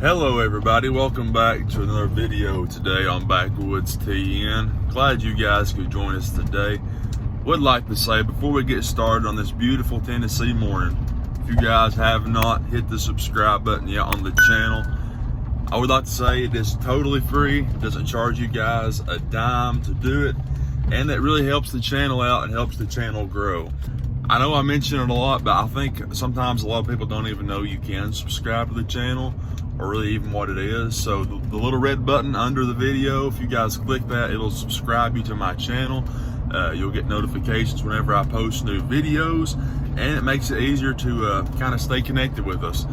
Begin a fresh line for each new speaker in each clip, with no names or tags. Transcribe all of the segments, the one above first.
Hello everybody, welcome back to another video today on Backwoods TN. Glad you guys could join us today. Would like to say before we get started on this beautiful Tennessee morning, if you guys have not hit the subscribe button yet on the channel, I would like to say it is totally free. It doesn't charge you guys a dime to do it, and it really helps the channel out and helps the channel grow. I know I mention it a lot, but I think sometimes a lot of people don't even know you can subscribe to the channel or really even what it is. So the little red button under the video, if you guys click that, it'll subscribe you to my channel. You'll get notifications whenever I post new videos, and it makes it easier to kind of stay connected with us.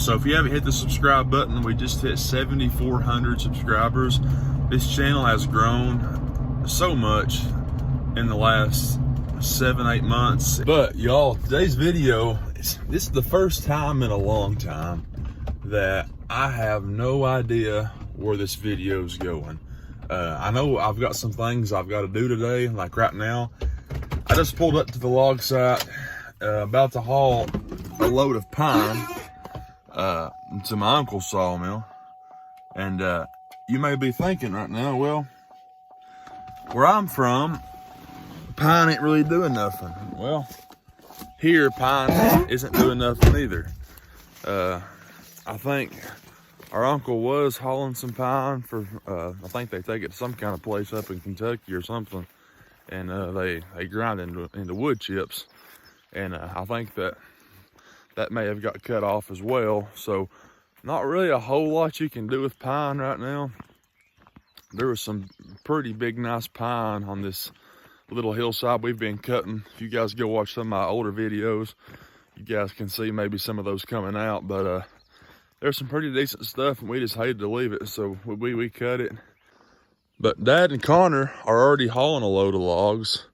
So if you haven't hit the subscribe button, we just hit 7,400 subscribers. This channel has grown so much in the last 7-8 months. But y'all, today's video, this is the first time in a long time that I have no idea where this video is going. I know I've got some things I've got to do today. Like right now, I just pulled up to the log site, about to haul a load of pine to my uncle's sawmill. And you may be thinking right now, well, where I'm from, pine ain't really doing nothing. Well, here pine isn't doing nothing either. I think our uncle was hauling some pine for, I think they take it to some kind of place up in Kentucky or something, and they grind into wood chips, and I think that may have got cut off as well. So not really a whole lot you can do with pine right now. There was some pretty big nice pine on this little hillside we've been cutting. If you guys go watch some of my older videos, you guys can see maybe some of those coming out, but there's some pretty decent stuff, and we just hated to leave it, so we cut it. But Dad and Connor are already hauling a load of logs.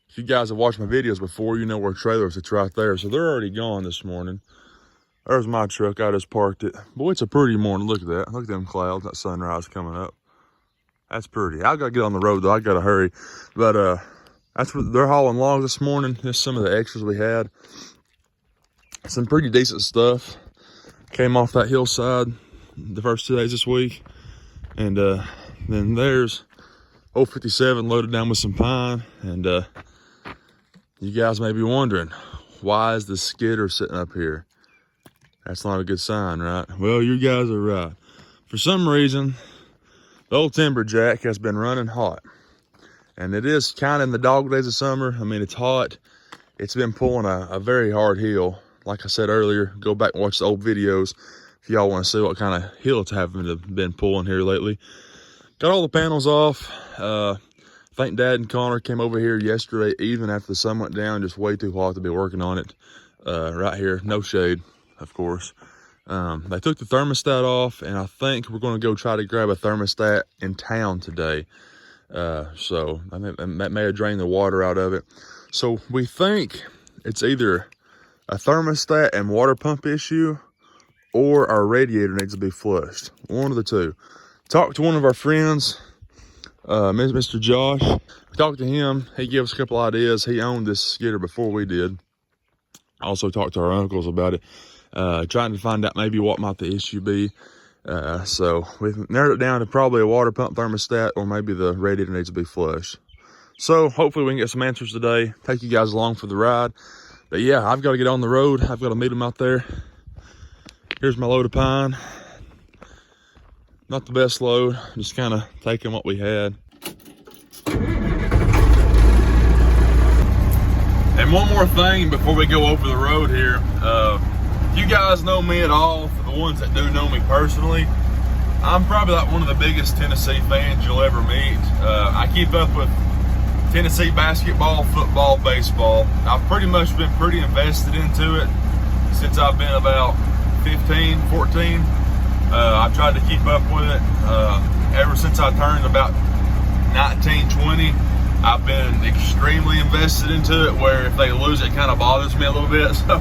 If you guys have watched my videos before, you know where trailers, it's right there. So they're already gone this morning. There's my truck, I just parked it. Boy, it's a pretty morning, look at that. Look at them clouds, that sunrise coming up. That's pretty. I gotta get on the road though, I gotta hurry. But that's what they're hauling logs this morning. Just some of the extras we had. Some pretty decent stuff. Came off that hillside the first 2 days this week. And then there's 057 loaded down with some pine. And you guys may be wondering, why is the skidder sitting up here? That's not a good sign, right? Well, you guys are right. For some reason, the old timberjack has been running hot. And it is kind of in the dog days of summer. I mean, it's hot. It's been pulling a very hard hill. Like I said earlier, go back and watch the old videos if y'all want to see what kind of hill it's been pulling here lately. Got all the panels off. I think Dad and Connor came over here yesterday evening after the sun went down. Just way too hot to be working on it. Right here, no shade, of course. They took the thermostat off, and I think we're going to go try to grab a thermostat in town today. So I think that may have drained the water out of it. So we think it's either a thermostat and water pump issue, or our radiator needs to be flushed. One of the two. Talked to one of our friends, Mr. Josh. We talked to him. He gave us a couple ideas. He owned this skidder before we did. Also talked to our uncles about it, trying to find out maybe what might the issue be. So we've narrowed it down to probably a water pump thermostat, or maybe the radiator needs to be flushed. So hopefully we can get some answers today, take you guys along for the ride. But yeah, I've got to get on the road. I've got to meet them out there. Here's my load of pine. Not the best load, just kind of taking what we had. And one more thing before we go over the road here. If you guys know me at all, for the ones that do know me personally, I'm probably like one of the biggest Tennessee fans you'll ever meet. I keep up with Tennessee basketball, football, baseball. I've pretty much been pretty invested into it since I've been about 15, 14. I've tried to keep up with it ever since I turned about 19, 20. I've been extremely invested into it, where if they lose, it kind of bothers me a little bit. So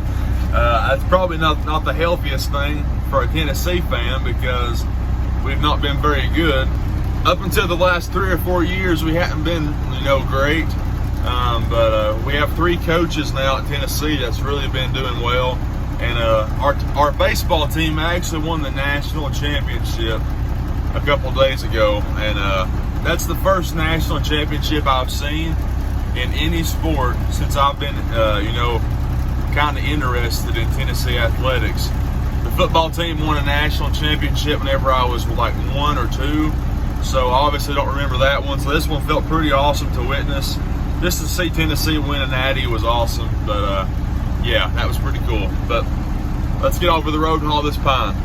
that's probably not the healthiest thing for a Tennessee fan, because we've not been very good. Up until the last 3 or 4 years, we haven't been, great. But we have 3 coaches now at Tennessee that's really been doing well. And our baseball team actually won the national championship a couple days ago, and that's the first national championship I've seen in any sport since I've been, kind of interested in Tennessee athletics. The football team won a national championship whenever I was like 1 or 2, so I obviously don't remember that one. So this one felt pretty awesome to witness. Just to see Tennessee win a natty was awesome, but yeah, that was pretty cool. But let's get over the road and haul this pine.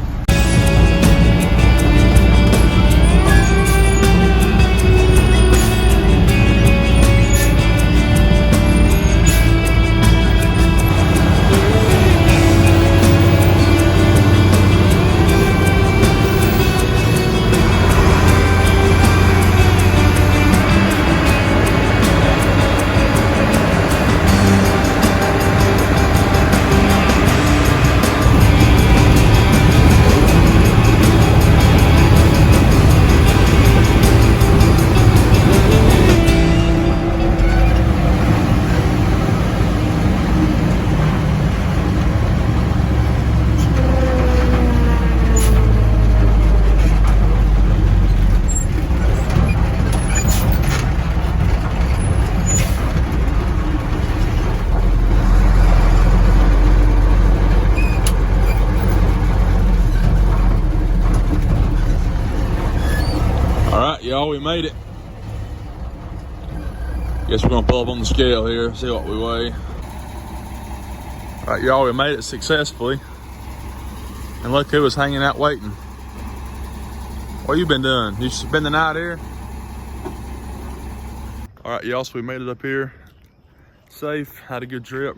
Y'all, we made it. Guess we're gonna pull up on the scale here, see what we weigh. All right, y'all, we made it successfully. And look who was hanging out waiting. What you been doing? You spend the night here? All right, y'all, so we made it up here. Safe, had a good trip.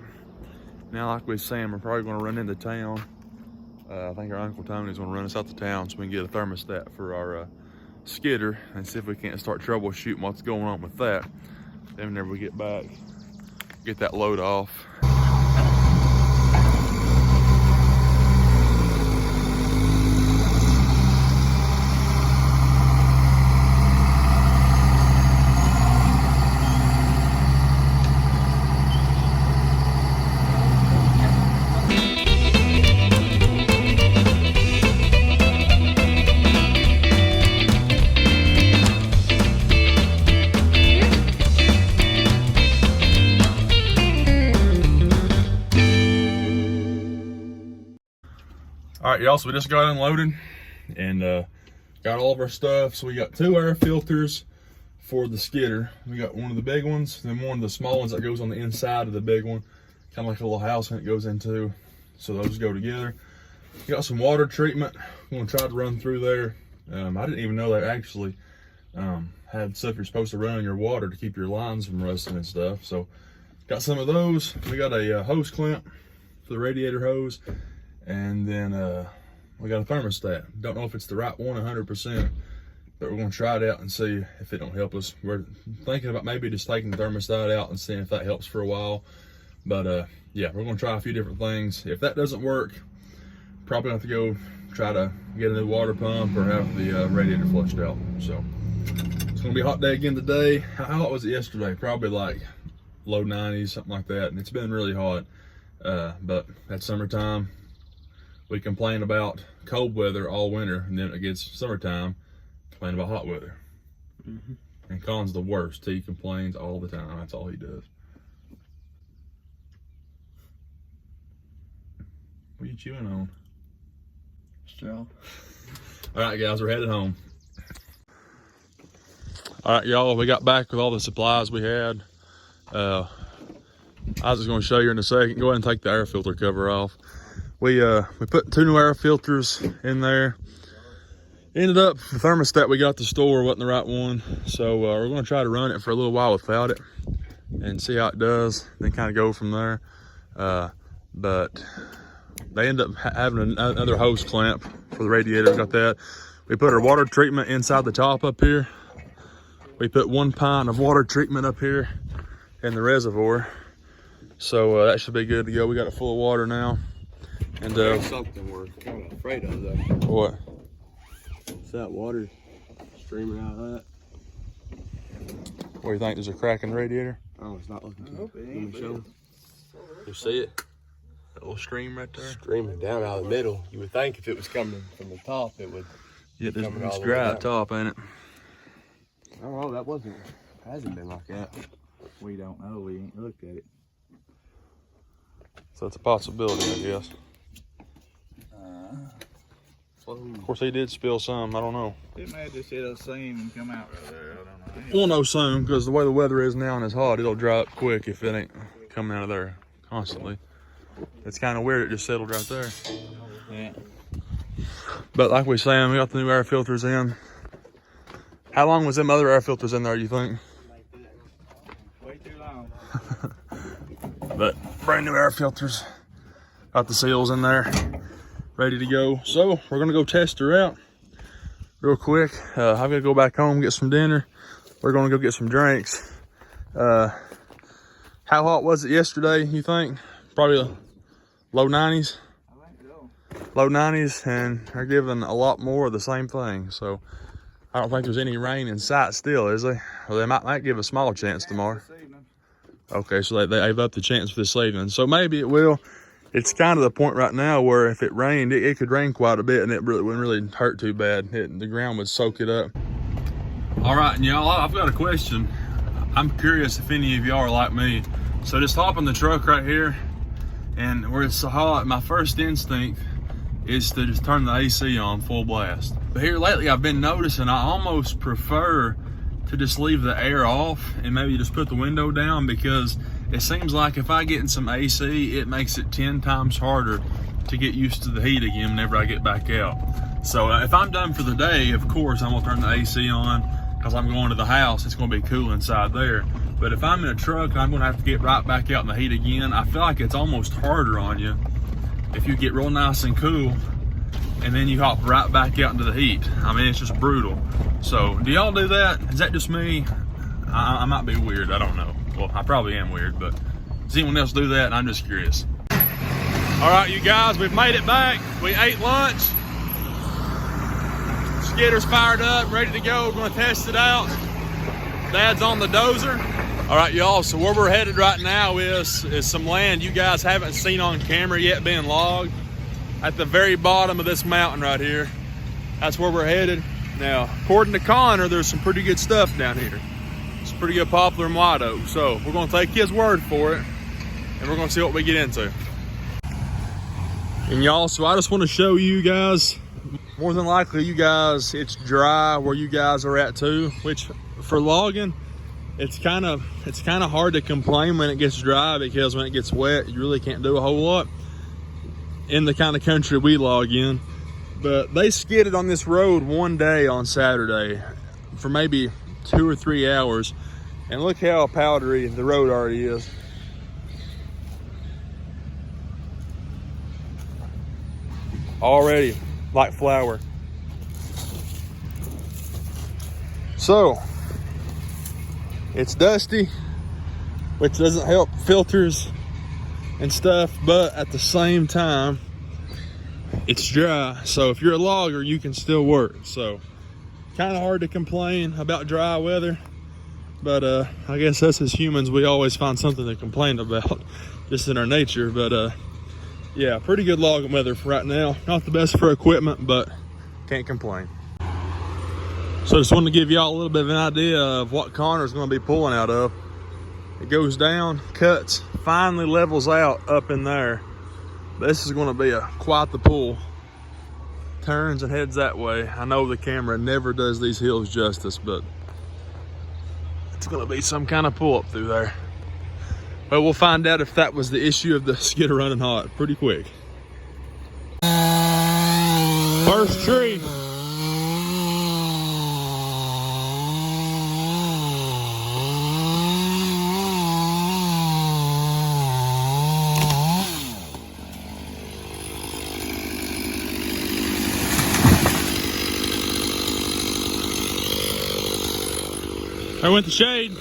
Now, like we were saying, we're probably gonna run into town. I think our Uncle Tony's gonna run us out to town so we can get a thermostat for our skidder and see if we can't start troubleshooting what's going on with that. Then whenever we get back, get that load off. All right, y'all, so we just got unloaded and got all of our stuff. So we got 2 air filters for the skidder. We got one of the big ones, then one of the small ones that goes on the inside of the big one, kind of like a little house it goes into. So those go together. We got some water treatment. I'm gonna try to run through there. I didn't even know they actually had stuff you're supposed to run in your water to keep your lines from rusting and stuff. So got some of those. We got a hose clamp for the radiator hose. And then we got a thermostat. Don't know if it's the right one 100%, but we're gonna try it out and see if it don't help us. We're thinking about maybe just taking the thermostat out and seeing if that helps for a while. But yeah, we're gonna try a few different things. If that doesn't work, probably have to go try to get a new water pump or have the radiator flushed out. So it's gonna be a hot day again today. How hot was it yesterday? Probably like low 90s, something like that. And it's been really hot, but that's summertime. We complain about cold weather all winter, and then it gets summertime, complain about hot weather. And Colin's the worst. He complains all the time. That's all he does. What are you chewing on?
Straw.
All right, guys, we're headed home. All right, y'all, we got back with all the supplies we had. I was just going to show you in a second. Go ahead and take the air filter cover off. We put 2 new air filters in there. Ended up, the thermostat we got at the store wasn't the right one. So we're gonna try to run it for a little while without it and see how it does, then kind of go from there. But they end up having another hose clamp for the radiator, got that. We put our water treatment inside the top up here. We put 1 pint of water treatment up here in the reservoir. So that should be good to go. We got it full of water now. And
something we're kind of afraid of though.
What?
It's that water streaming out of that.
What do you think? There's a crack in the radiator?
Oh, it's not looking good.
Hope it
Let
ain't,
me show.
You see it? That little stream right there.
Streaming down out of the middle. You would think if it was coming from the top, it would.
Yeah,
be coming all
it's
the way
dry
down.
at top, ain't it?
Oh, that hasn't been like that.
We don't know. We ain't looked at it.
So it's a possibility, I guess. Of course, he did spill some. I don't know.
It may have just hit a seam and come out right there. I don't know.
We'll know soon, because the way the weather is now and it's hot, it'll dry up quick if it ain't coming out of there constantly. It's kind of weird it just settled right there.
Yeah.
But like we saying, we got the new air filters in. How long was them other air filters in there, you think?
Way too long.
But brand new air filters. Got the seals in there, ready to go. So we're gonna go test her out real quick. I'm gonna go back home, get some dinner. We're gonna go get some drinks. How hot was it yesterday, you think? Probably low 90s.
I think so.
Low 90s, and they're giving a lot more of the same thing. So I don't think there's any rain in sight still, is there? Or they might give a small chance tomorrow.
This evening.
Okay, so they gave up the chance for this evening. So maybe it will. It's kind of the point right now where if it rained, it could rain quite a bit, and it really wouldn't really hurt too bad. The ground would soak it up. All right, and y'all, I've got a question. I'm curious if any of y'all are like me. So just hop in the truck right here, and where it's so hot, my first instinct is to just turn the AC on full blast. But here lately, I've been noticing I almost prefer to just leave the air off and maybe just put the window down, because it seems like if I get in some AC, it makes it 10 times harder to get used to the heat again whenever I get back out. So if I'm done for the day, of course, I'm gonna turn the AC on because I'm going to the house. It's gonna be cool inside there. But if I'm in a truck and I'm gonna have to get right back out in the heat again, I feel like it's almost harder on you if you get real nice and cool and then you hop right back out into the heat. I mean, it's just brutal. So do y'all do that? Is that just me? I might be weird, I don't know. Well, I probably am weird, but does anyone else do that? I'm just curious. All right, you guys, we've made it back. We ate lunch. Skitter's fired up, ready to go. We're gonna test it out. Dad's on the dozer. All right, y'all, so where we're headed right now is some land you guys haven't seen on camera yet being logged. At the very bottom of this mountain right here. That's where we're headed. Now, according to Connor, there's some pretty good stuff down here. It's pretty good poplar and white oak. So we're gonna take his word for it, and we're gonna see what we get into. And y'all, so I just wanna show you guys, more than likely you guys, it's dry where you guys are at too, which for logging, it's kind of hard to complain when it gets dry, because when it gets wet, you really can't do a whole lot in the kind of country we log in. But they skidded on this road one day on Saturday for maybe 2 or 3 hours, and look how powdery the road already is. Already like flour. So it's dusty, which doesn't help filters and stuff, but at the same time it's dry. So if you're a logger, you can still work. So kind of hard to complain about dry weather, but I guess us as humans, we always find something to complain about just in our nature. But yeah, pretty good logging weather for right now. Not the best for equipment, but can't complain. So just wanted to give y'all a little bit of an idea of what Connor's going to be pulling out of. It goes down, cuts, finally levels out up in there. This is going to be quite the pull. Turns and heads that way. I know the camera never does these hills justice, but it's going to be some kind of pull up through there. But we'll find out if that was the issue of the skidder running hot pretty quick. First tree. There went the shade.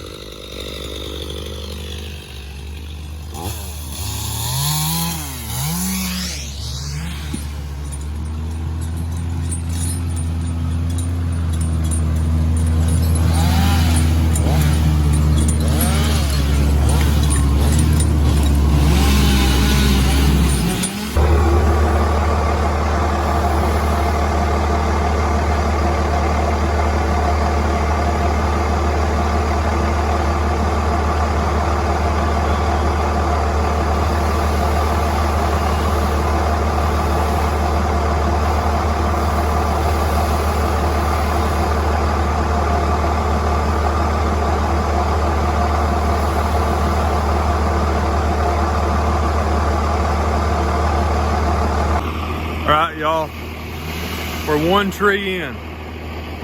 We're one tree in.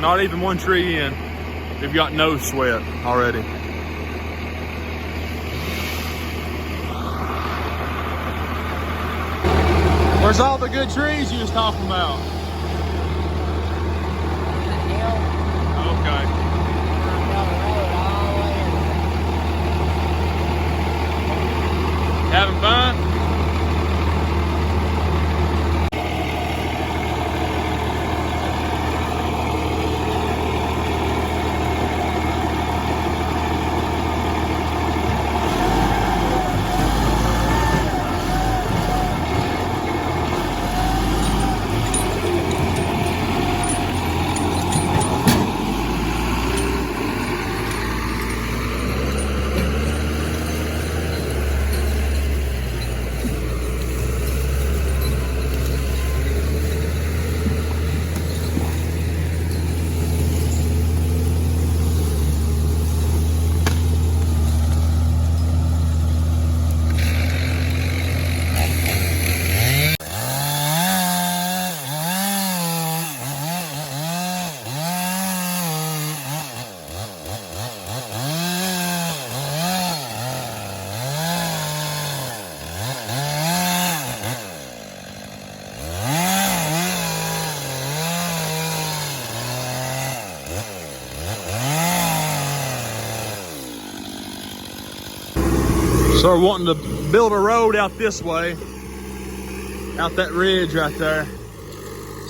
Not even one tree in. We've got no sweat already. Where's all the good trees you was talking about? Okay. Having fun? So we're wanting to build a road out this way, out that ridge right there.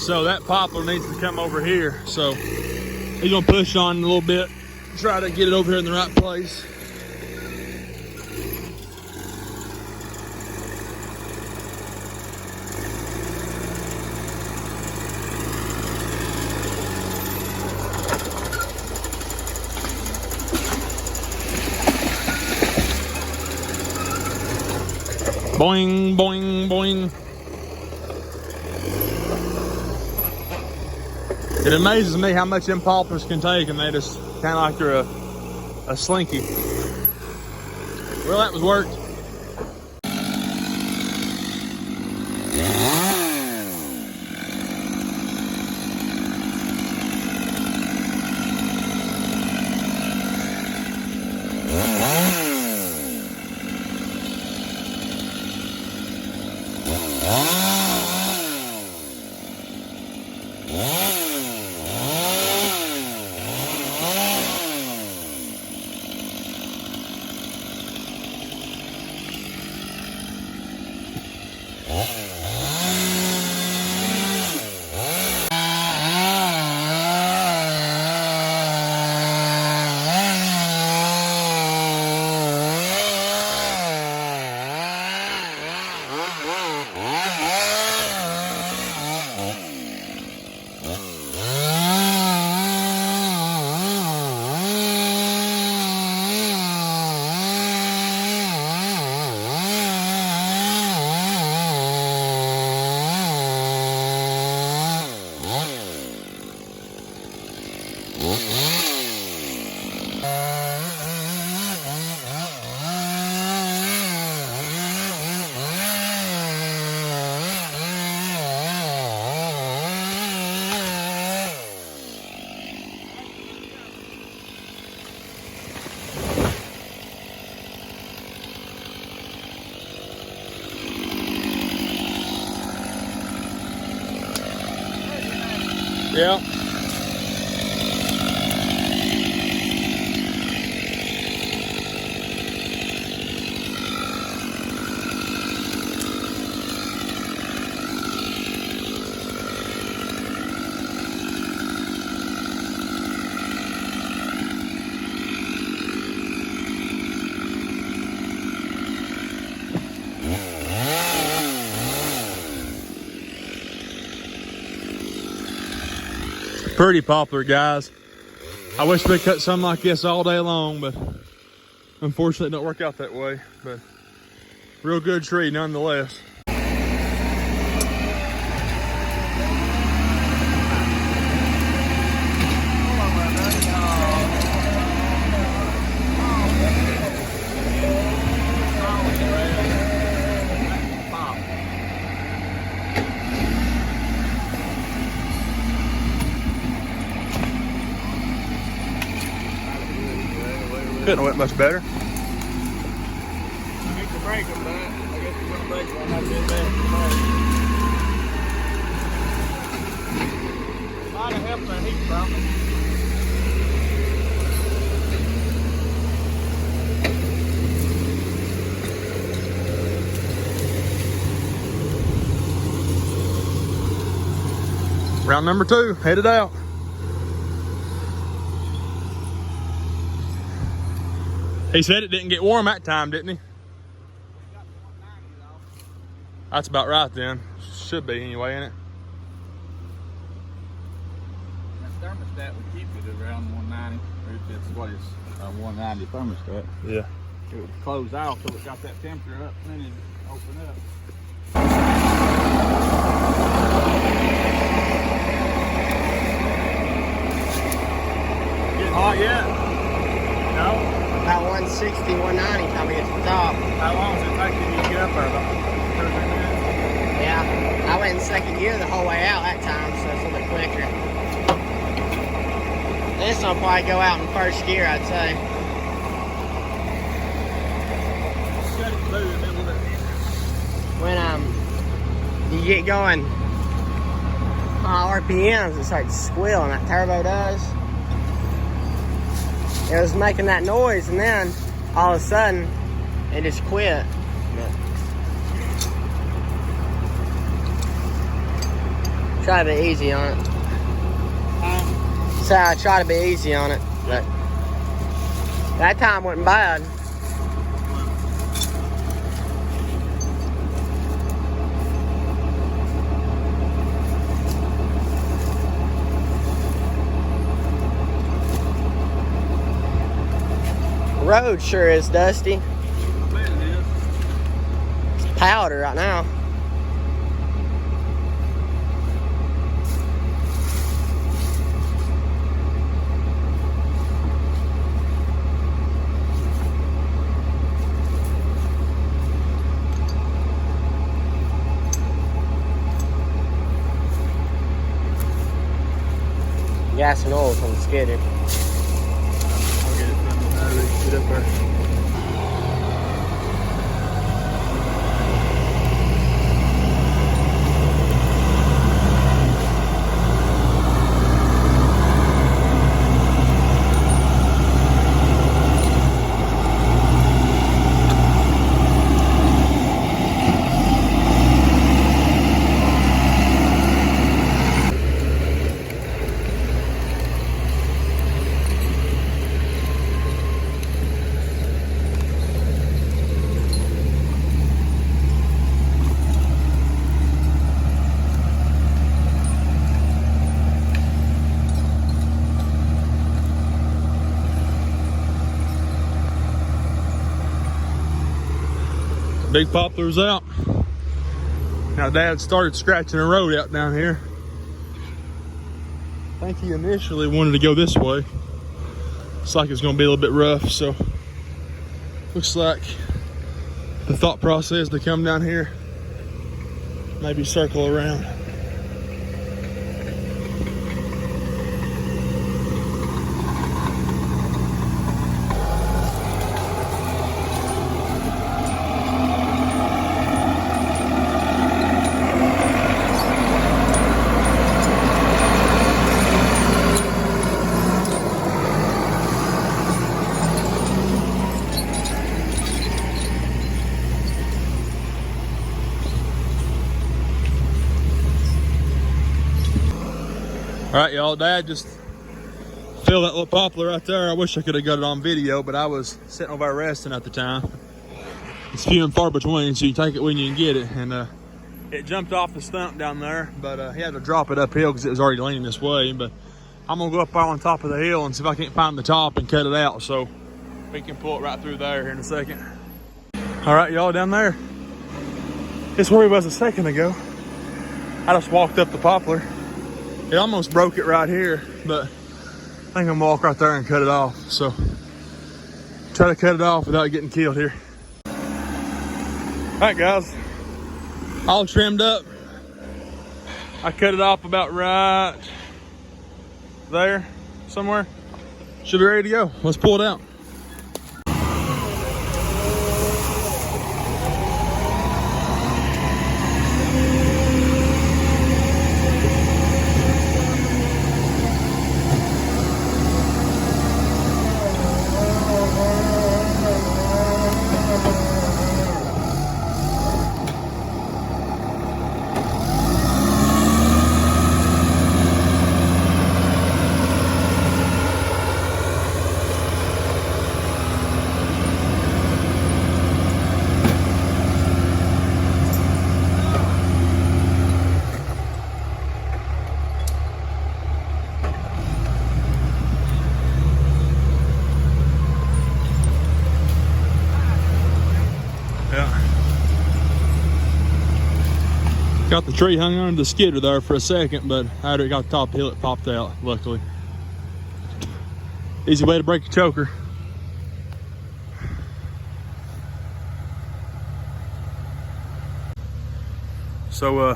So that poplar needs to come over here. So he's gonna push on a little bit, try to get it over here in the right place. Boing, boing, boing. It amazes me how much them poplars can take, and they just kind of like they're a slinky. Well, that was worked. Yeah. Pretty poplar, guys. I wish we cut something like this all day long, but unfortunately it don't work out that way. But real good tree nonetheless. Couldn't have went much better.
I get the brake on that. I guess we're gonna brake on that bit. Might have helped that heat problem.
Round number 2, headed out. He said it didn't get warm that time, didn't he? That's about right then. Should be anyway, ain't it?
That thermostat would keep it around 190. Or if it's what is a 190 thermostat.
Yeah.
It would close out till it got that temperature up, and then it'd open up. Getting hot yet? No?
About 160, 190 time we get to the top.
How long does it take you to get up there? About 2 or 3 minutes?
Yeah, I went in second gear the whole way out that time, so it's a little bit quicker. This will probably go out in first gear, I'd say.
Shut it through and then we'll let it
When you get going RPMs, it starts squealing, that turbo does. It was making that noise, and then all of a sudden it just quit. Try to be easy on it. So I try to be easy on it, but that time wasn't bad. Road sure is dusty. It's powder right now. Gas and oil from the Skitter.
I'll get it from the battery. Get up there.
Big poplar's out. Now Dad started scratching a road out down here. I think he initially wanted to go this way. Looks like it's gonna be a little bit rough, so looks like the thought process to come down here, maybe circle around. All right, y'all, Dad just filled that little poplar right there. I wish I could have got it on video, but I was sitting over there resting at the time. It's few and far between, so you take it when you can get it. And it jumped off the stump down there, but he had to drop it uphill because it was already leaning this way. But I'm gonna go up on top of the hill and see if I can't find the top and cut it out, so we can pull it right through there here in a second. All right, y'all, down there. It's where we was a second ago. I just walked up the poplar. It almost broke it right here, but I think I'm gonna walk right there and cut it off. So try to cut it off without getting killed here. All right, guys, all trimmed up. I cut it off about right there somewhere. Should be ready to go. Let's pull it out. Got the tree hung under the skidder there for a second, but after it got the top hill, it popped out, luckily. Easy way to break your choker. So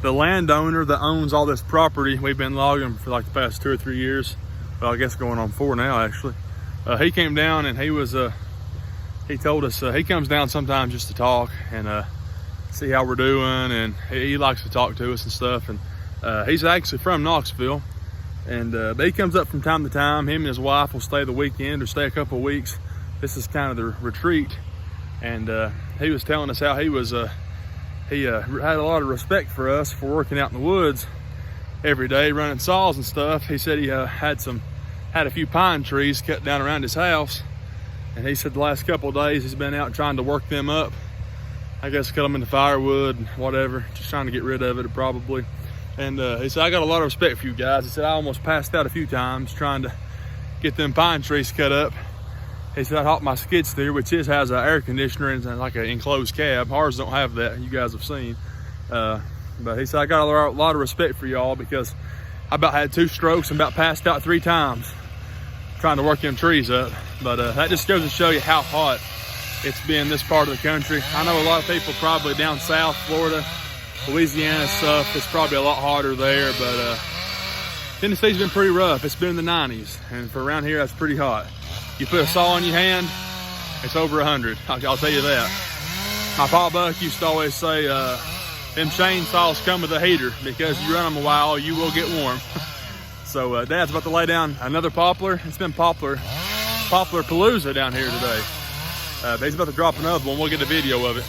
the landowner that owns all this property, we've been logging for like the past 2 or 3 years. Well, I guess going on 4 now, actually. He came down and he told us he comes down sometimes just to talk and see how we're doing, and he likes to talk to us and stuff. And he's actually from Knoxville, and but he comes up from time to time. Him and his wife will stay the weekend or stay a couple of weeks. This is kind of the retreat, and he was telling us how he had a lot of respect for us for working out in the woods every day, running saws and stuff. He said he had a few pine trees cut down around his house, and he said the last couple of days he's been out trying to work them up. I guess cut them into firewood, whatever, just trying to get rid of it probably. And he said, I got a lot of respect for you guys. He said, I almost passed out a few times trying to get them pine trees cut up. He said, I hopped my skid steer, which has an air conditioner and like an enclosed cab. Ours don't have that, you guys have seen. But he said, I got a lot of respect for y'all because I about had 2 strokes and about passed out 3 times trying to work them trees up. But that just goes to show you how hot it's been this part of the country. I know a lot of people probably down south, Florida, Louisiana stuff, it's probably a lot hotter there, but Tennessee's been pretty rough. It's been in the 90s, and for around here, that's pretty hot. You put a saw in your hand, it's over 100, I'll tell you that. My pa Buck used to always say, them chainsaws come with a heater, because you run them a while, you will get warm. So Dad's about to lay down another poplar. It's been poplar palooza down here today. But he's about to drop another one. We'll get a video of it.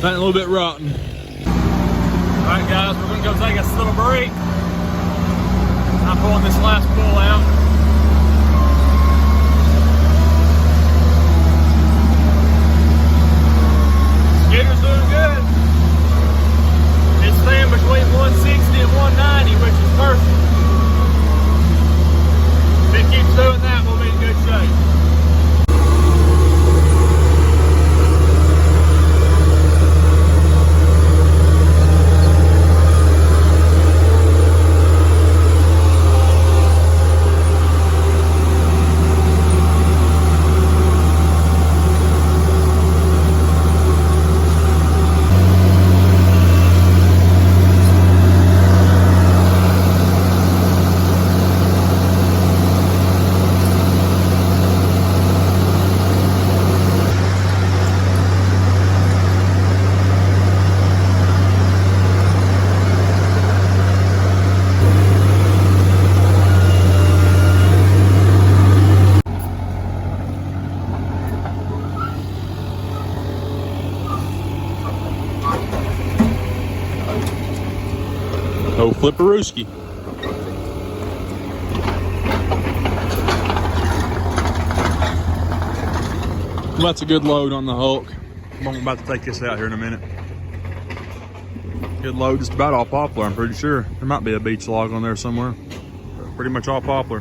That a little bit rotten. All right, guys, we're gonna go take a little break. I'm pulling this last pull out. Skitter's doing good. It's staying between 160 and 190, which is perfect. If it keeps doing that, we'll be in good shape. Oh, flipperooski. Well, that's a good load on the Hulk. I'm about to take this out here in a minute. Good load, just about all poplar, I'm pretty sure. There might be a beach log on there somewhere. Pretty much all poplar.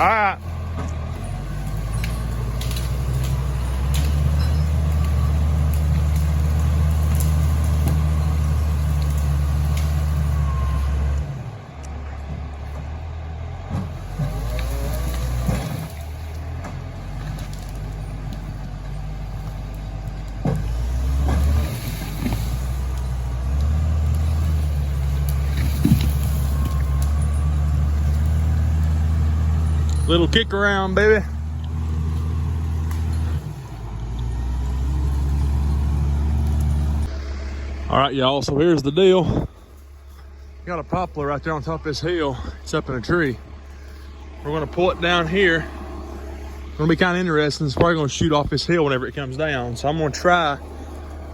All right. Little kick around, baby. All right, y'all, so here's the deal. Got a poplar right there on top of this hill. It's up in a tree. We're gonna pull it down here. It's gonna be kind of interesting. It's probably gonna shoot off this hill whenever it comes down. So I'm gonna try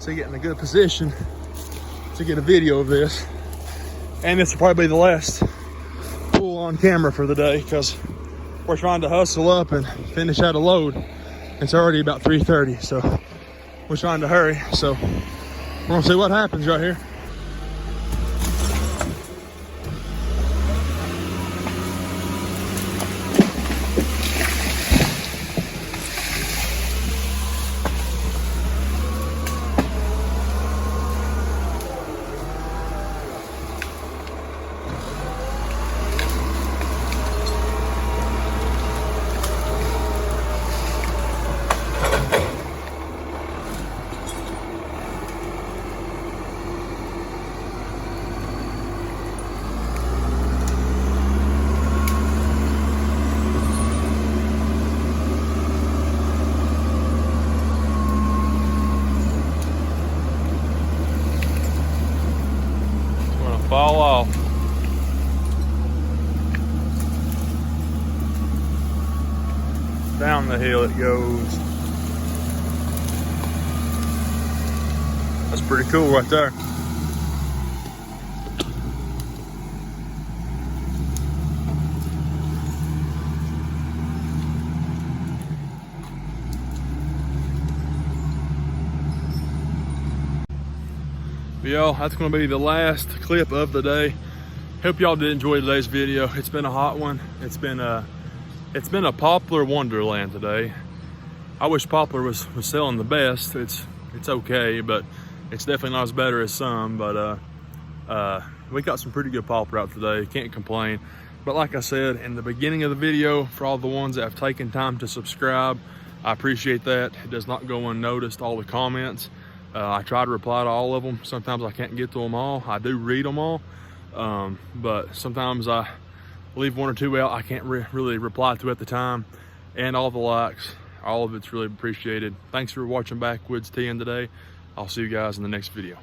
to get in a good position to get a video of this. And this will probably be the last pull on camera for the day, because we're trying to hustle up and finish out a load. It's already about 3:30, so we're trying to hurry. So we're gonna see what happens right here. Fall off. Down the hill it goes. That's pretty cool right there. Y'all, that's going to be the last clip of the day. Hope y'all did enjoy today's video. It's been a hot one. It's been a poplar wonderland today. I wish poplar was selling the best. It's okay, but it's definitely not as better as some. But we got some pretty good poplar out today. Can't complain. But like I said in the beginning of the video, for all the ones that have taken time to subscribe, I appreciate that. It does not go unnoticed, all the comments. I try to reply to all of them. Sometimes I can't get to them all. I do read them all, but sometimes I leave one or two out I can't really reply to at the time. And all the likes, all of it's really appreciated. Thanks for watching Backwoods TN today. I'll see you guys in the next video.